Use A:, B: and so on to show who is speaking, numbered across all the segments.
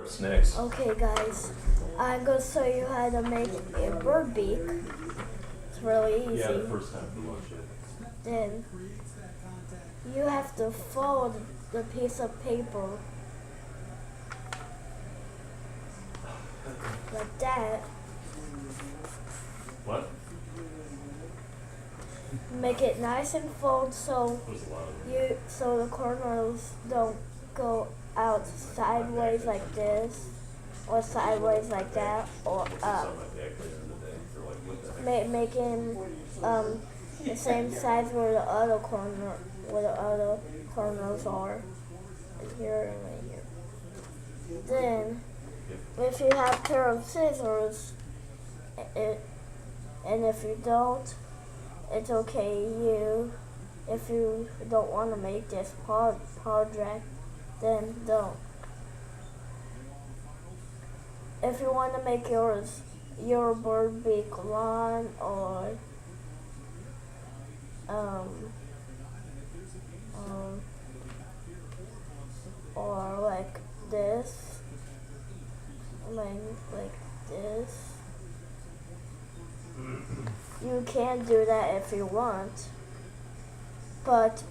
A: What's next?
B: Okay guys, I'm gonna show you how to make a bird beak. It's really easy.
A: Yeah, the first time for lunch.
B: Then you have to fold the piece of paper like that.
A: What?
B: Make it nice and fold so
A: There's a lot of them.
B: the corners don't go out sideways like this or sideways like that or up. Making the same size where the other corners are. Right here and right here. Then if you have a pair of scissors, and if you don't, it's okay. If you don't want to make this project, then don't. If you want to make your bird beak long or like this, like this. You can do that if you want, but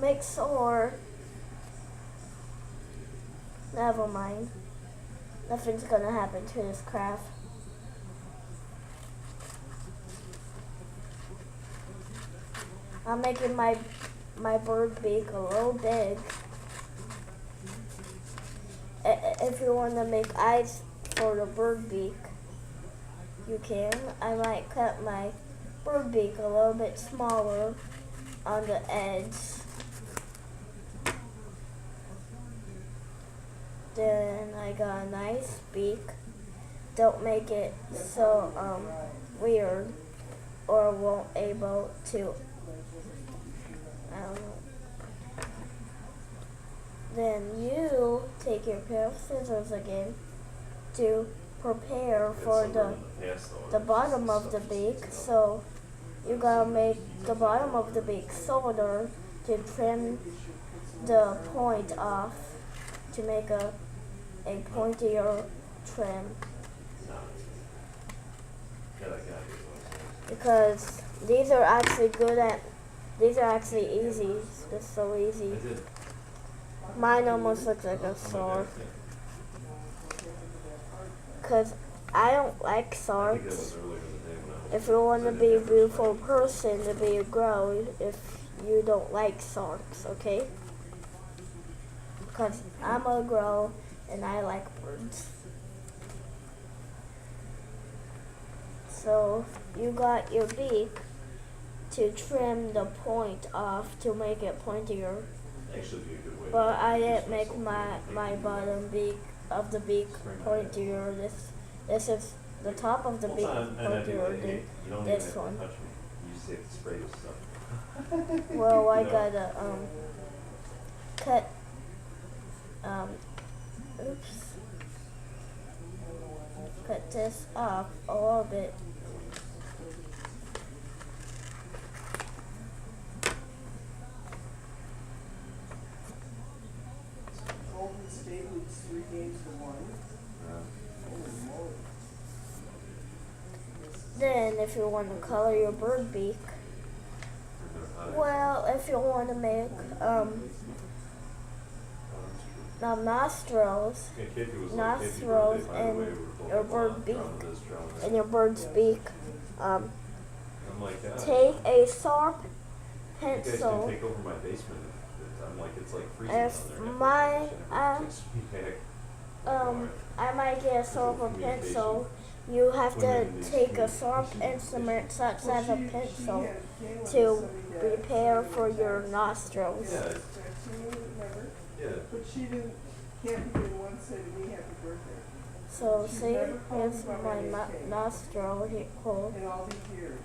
B: make sure. Never mind. Nothing's gonna happen to this craft. I'm making my bird beak a little big. If you want to make eyes for the bird beak, you can. I might cut my bird beak a little bit smaller on the edge. Then I got a nice beak. Don't make it so weird or won't able to. I don't know. Then you take your pair of scissors again to prepare for the bottom of the beak. So you gotta make the bottom of the beak shorter to trim the point off to make a pointier trim. Because these are actually easy. They're so easy. Mine almost looks like a sword. Because I don't like swords. If you want to be a beautiful person, to be a girl, if you don't like swords, okay? Because I'm a girl and I like birds. So you got your beak to trim the point off to make it pointier. But I didn't make my bottom beak of the beak pointier. This is the top of the beak pointier than this one. Well, I gotta cut cut this off a little bit.
C: Golden State leads 3 games to 1.
B: Then, if you want to color your bird beak, well, if you want to make nostrils and your bird beak and your bird's beak, take a sharp pencil. If mine, I might get a sharper pencil. You have to take a sharp instrument such as a pencil to prepare for your nostrils.
C: But she didn't, can't be in one setting, we happy birthday.
B: So see, here's my nostril hole.
C: In all these years.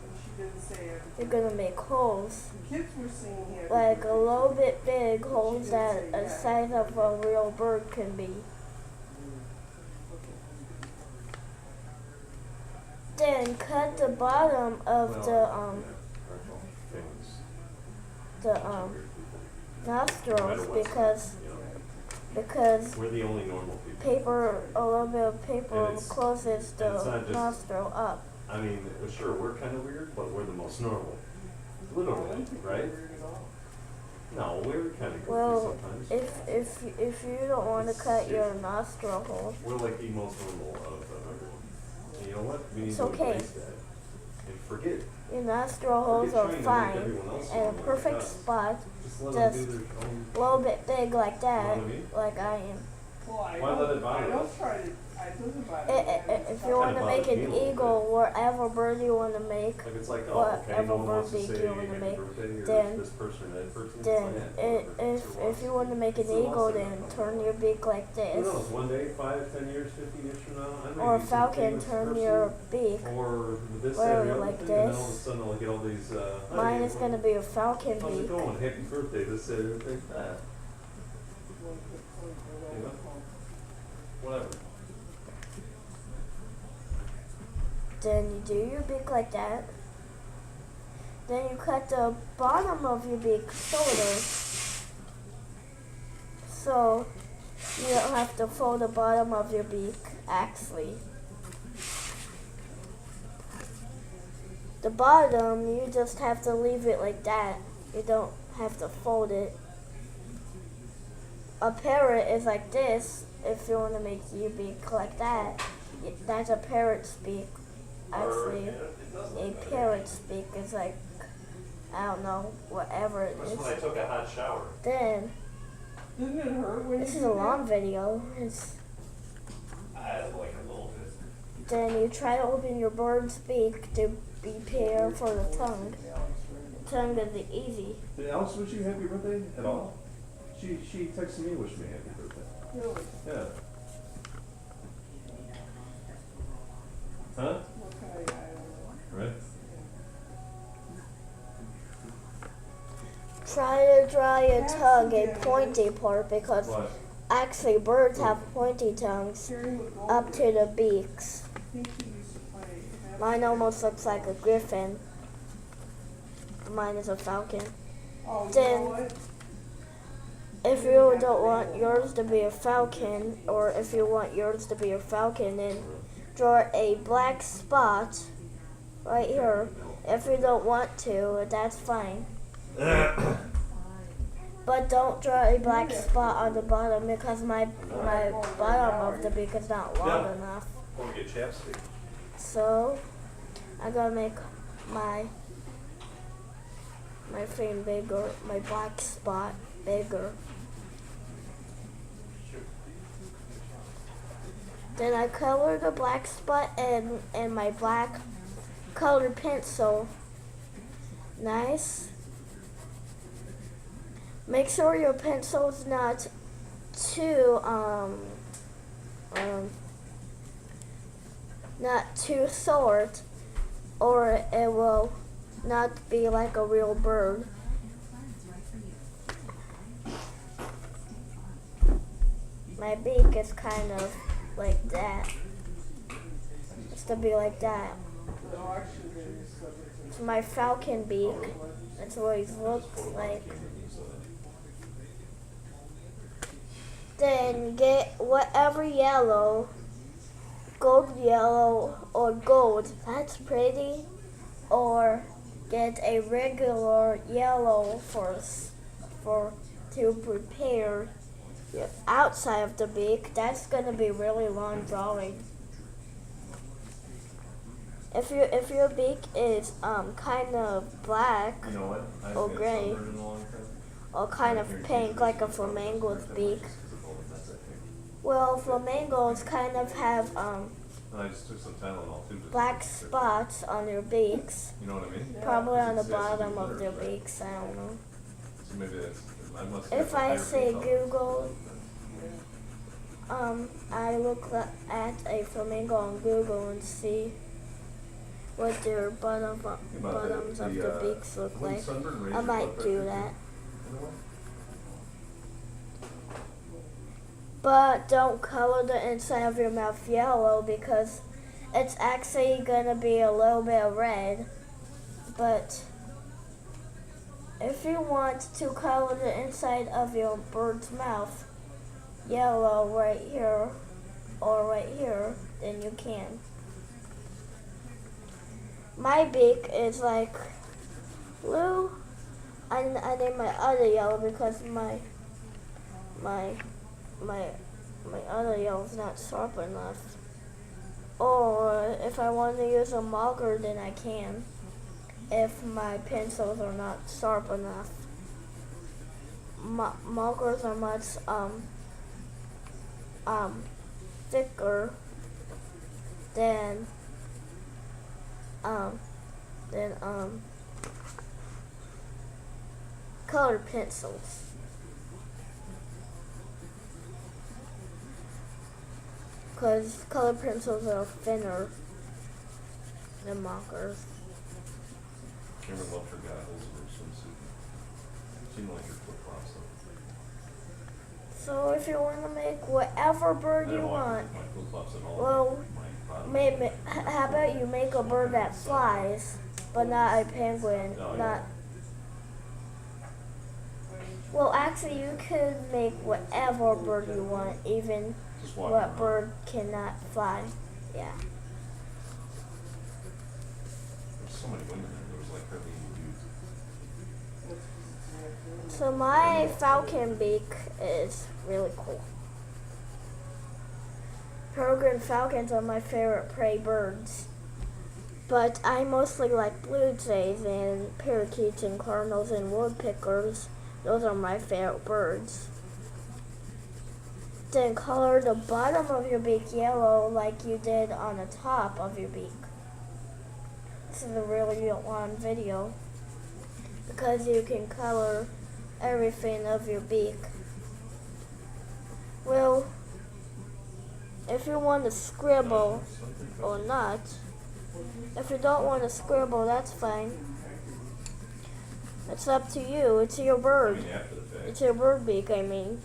C: And she didn't say everything.
B: You're gonna make holes,
C: The kids were singing happy
B: like a
C: birthday.
B: little bit big holes that the size of a real bird can be. Then cut the bottom of the nostrils because because
A: We're the only normal people.
B: a little bit of paper
A: And it's-
B: closes
A: and it's
B: the
A: not just-
B: nostril up.
A: I mean, sure, we're kind of weird, but we're the most normal. Literally, right? No, we're kind of goofy
B: Well,
A: sometimes.
B: if you don't want to cut your nostril hole,
A: We're like the most normal of everyone. And you know what? We need
B: It's
A: to
B: okay.
A: embrace that. And forget.
B: your nostril holes
A: Forget
B: are
A: trying to make
B: fine
A: everyone else
B: and a
A: normal
B: perfect
A: like us.
B: spot,
A: Just let
B: just
A: them do their own.
B: a little bit big like that,
A: You know what I mean?
B: like I am.
C: Well, I
A: Why let it
C: don't,
A: bother
C: I don't
A: us?
C: try to, I doesn't bother
B: I-
C: me.
B: If you want to
A: Kinda
B: make
A: bothers
B: an
A: me a little
B: eagle, whatever bird you want to make,
A: Like it's like, oh, okay,
B: whatever
A: no one wants to
B: bird
A: say
B: beak you want to
A: happy
B: make,
A: birthday or
B: then-
A: this person or that person.
B: then
A: It's like, yeah,
B: if you want to make an eagle, then turn your beak like
A: who
B: this,
A: knows, one day, 5, 10 years, 50 years from now, I may
B: or a
A: be some
B: falcon,
A: famous
B: turn
A: person,
B: your beak.
A: or this,
B: whatever,
A: that, or the other
B: like
A: thing, and then
B: this.
A: all of a sudden I'll get all these,
B: Mine is going to be a falcon
A: how's it
B: beak.
A: going? Happy birthday, this, that, everything, you know? Whatever.
B: Then you do your beak like that. Then you cut the bottom of your beak shorter, so you don't have to fold the bottom of your beak actually. The bottom, you just have to leave it like that. You don't have to fold it. A parrot is like this. If you want to make your beak like that, that's a parrot's beak. Actually, a parrot's beak is like, I don't know, whatever it
A: That's
B: is.
A: when I took a hot shower.
B: Then,
C: Doesn't it hurt when you
B: this is
C: do
B: a
C: that?
B: long video.
A: I like a little bit.
B: Then you try to open your bird's beak to prepare for the tongue. The tongue is the easy.
A: Did Alice wish you happy birthday at all? She texted me, wished me happy birthday.
C: Really?
A: Yeah. Huh?
C: What kind of, I don't know.
A: Right?
B: Try to draw your tongue a pointy part because
A: What?
B: actually birds have pointy tongues
C: Carrie would go
B: up
C: there.
B: to the beaks.
C: I think she used to play.
B: Mine almost looks like a griffin. Mine is a falcon.
C: Oh, you
B: then-
C: know what?
B: If you don't want yours to be a falcon, or if you want yours to be a falcon, then draw a black spot right here. If you don't want to, that's fine. But don't draw a black spot on the bottom because my bottom of the beak is not long enough.
A: Want to get chapstick?
B: So I'm gonna make my thing bigger, my black spot bigger. Then I color the black spot and my black colored pencil. Nice. Make sure your pencil's not too not too short, or it will not be like a real bird. My beak is kind of like that. It's to be like that.
C: No, actually, there's something.
B: It's my falcon beak. That's what it looks like. Then get whatever yellow, gold yellow or gold, that's pretty, or get a regular yellow to prepare the outside of the beak. That's gonna be really long drawing. If your beak is kind of black
A: You know what? I
B: or
A: haven't
B: gray
A: sunburned in a long time.
B: or kind of pink like a flamingo's beak,
A: That's it.
B: well, flamingos kind of have
A: And I just took some Tylenol too. just
B: black
A: to fix it.
B: spots on their beaks,
A: You know what I mean?
B: probably on the
A: It's got to do
B: bottom of
A: with
B: their
A: theirs, right?
B: beaks. I don't know.
A: So maybe that's. I must
B: If
A: have a
B: I
A: higher
B: say
A: pink
B: Google,
A: color.
B: I look at a flamingo on Google and see what their bottoms of the beaks look like. I might do that. But don't color the inside of your mouth yellow because it's actually gonna be a little bit of red. But if you want to color the inside of your bird's mouth yellow right here or right here, then you can. My beak is like blue. I named my other yellow because my other yellow is not sharp enough. Or if I want to use a marker, then I can. If my pencils are not sharp enough, markers are much thicker than colored pencils. Because colored pencils are thinner than markers.
A: Never loved her goggles or swimsuit. Seemed like her flip-flops though.
B: So if you want to make whatever bird you want,
A: My flip-flops at all.
B: well,
A: My
B: how about you make a bird that flies, but not a penguin,
A: Oh, yeah.
B: not. Well, actually, you could make whatever bird you want, even
A: Just walking
B: what
A: around.
B: bird cannot fly. Yeah.
A: There's so many women there. There was like hardly any dudes.
B: So my falcon beak is really cool. Peregrine falcons are my favorite prey birds. But I mostly like blue jays and parakeets and cardinals and woodpeckers. Those are my favorite birds. Then color the bottom of your beak yellow like you did on the top of your beak. This is a really long video because you can color everything of your beak. Well, if you want to scribble or not, if you don't want to scribble, that's fine. It's up to you. It's your
A: I
B: bird.
A: mean, after the fact.
B: It's your bird beak, I mean.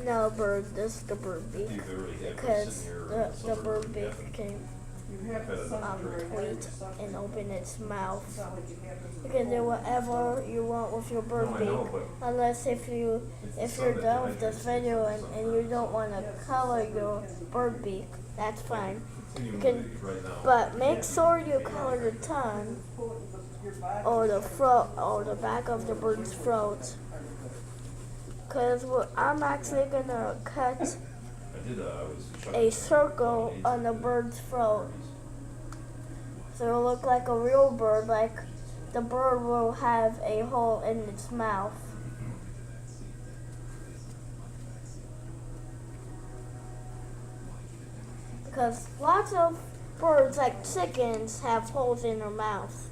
B: No bird, this is the bird beak.
A: Do you ever have
B: Because
A: sitting here in
B: the
A: summer
B: bird
A: and
B: beak
A: yapping?
B: can
C: You have the sun
B: tweet and open its mouth.
C: It's not like you have this
B: You can do whatever you want with your bird
A: No, I
B: beak.
A: know, but
B: Unless if you're done with this video and you don't want to color your bird beak, that's fine.
A: you
B: can-
A: right now.
B: But make sure you color the tongue
C: your body.
B: or the throat or the back of the bird's throat. Cause I'm actually gonna cut
A: I did, I was
B: a circle on the bird's throat. So it'll look like a real bird, like the bird will have a hole in its mouth. Because lots of birds, like chickens, have holes in their mouth.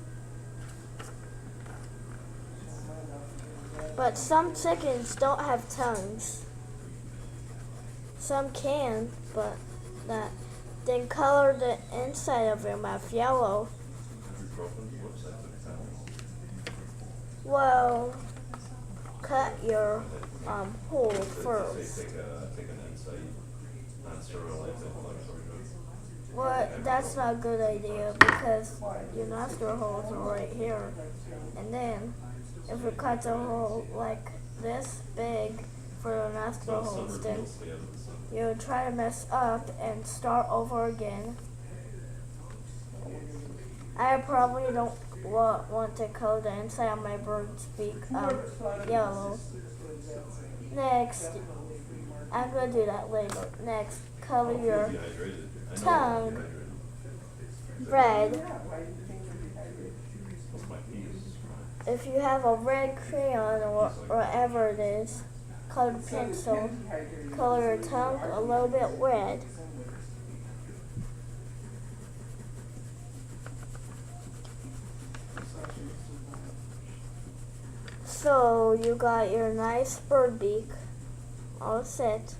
B: But some chickens don't have tongues. Some can, but not. Then color the inside of your mouth yellow. Well, cut your hole first.
A: Take an insight on sterile
B: Well, that's not a good idea because your nostril holes are right here. And then, if you cut a hole like this big for your nostril holes, then you try to mess up and start over again. I probably don't want to color the inside of my bird's beak yellow. Next, I'm going to do that later. Next, color your tongue red. If you have a red crayon or whatever it is, colored pencil, color your tongue a little bit red. So you got your nice bird beak all set.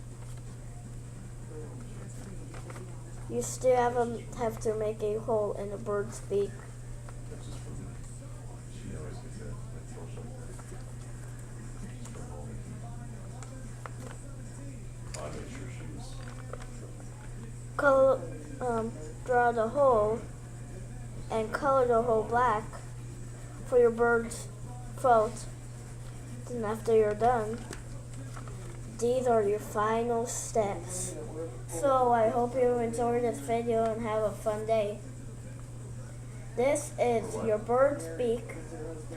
B: You still have to make a hole in the bird's beak. Color, draw the hole and color the hole black for your bird's throat. Then after you're done, these are your final steps. So I hope you enjoyed this video and have a fun day. This is your bird's beak.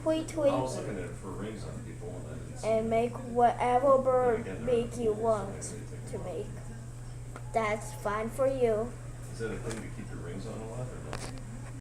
B: Tweet, tweet,
A: I was looking at it for rings on people and I didn't see
B: and
A: it.
B: make whatever bird
A: Again,
B: beak
A: they're
B: you
A: cool,
B: want
A: so maybe
B: to
A: they
B: make. That's fine for you.
A: Is that a thing to keep your rings on a lot or no?